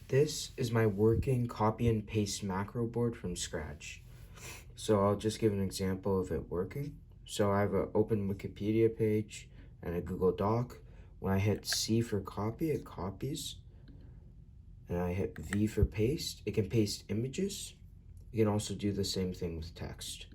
This is my working copy and paste macro board from scratch. So I'll just give an example of it working. So I have an open Wikipedia page and a Google Doc. When I hit C for copy, it copies. And I hit V for paste, it can paste images. You can also do the same thing with text.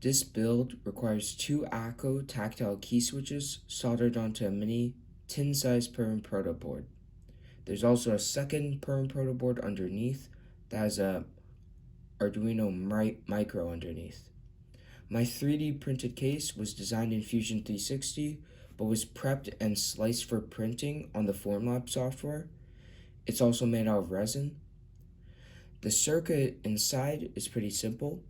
This build requires 2 ACO tactile key switches soldered onto a mini tin-sized Perm proto board. There's also a second Perm proto board underneath that has a Arduino Micro underneath. My 3D printed case was designed in Fusion 360, but was prepped and sliced for printing on the Formlab software. It's also made out of resin. The circuit inside is pretty simple.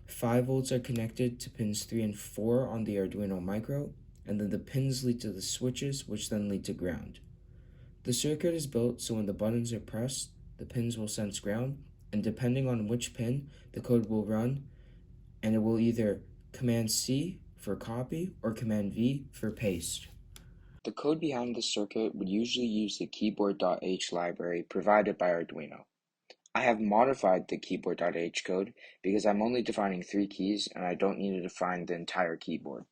5 volts are connected to pins 3 and 4 on the Arduino Micro, and then the pins lead to the switches, which then lead to ground. The circuit is built so when the buttons are pressed, the pins will sense ground, and depending on which pin, the code will run, and it will either Command C for copy or Command V for paste. The code behind the circuit would usually use the keyboard.h library provided by Arduino. I have modified the keyboard.h code because I'm only defining 3 keys and I don't need to define the entire keyboard.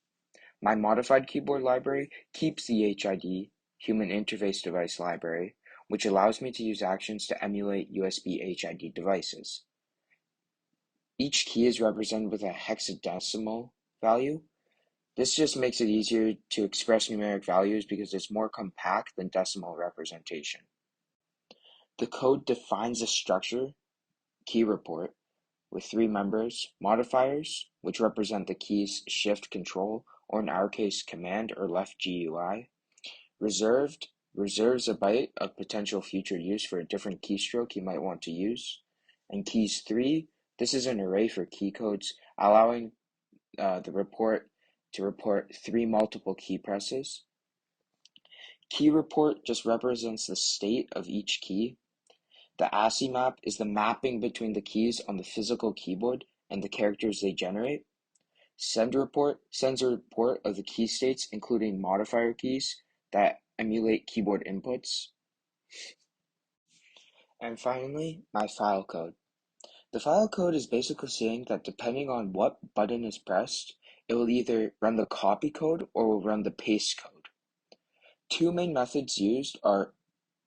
My modified keyboard library keeps the HID, Human Interface Device library, which allows me to use actions to emulate USB HID devices. Each key is represented with a hexadecimal value. This just makes it easier to express numeric values because it's more compact than decimal representation. The code defines a structure, key report, with 3 members, modifiers, which represent the keys shift control, or in our case, command or left GUI. Reserved reserves a byte of potential future use for a different keystroke you might want to use. And keys 3, this is an array for key codes, allowing the report to report 3 multiple key presses. Key report just represents the state of each key. The ASCII map is the mapping between the keys on the physical keyboard and the characters they generate. Send report sends a report of the key states, including modifier keys that emulate keyboard inputs. And finally, my file code. The file code is basically saying that depending on what button is pressed, it will either run the copy code or will run the paste code. 2 main methods used are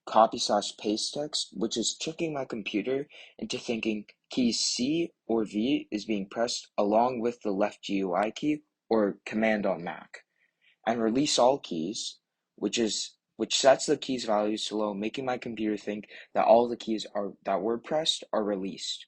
copy/paste text, which is tricking my computer into thinking key C or V is being pressed along with the left GUI key or command on Mac, and release all keys, which sets the keys values to low, making my computer think that all the keys that were pressed are released.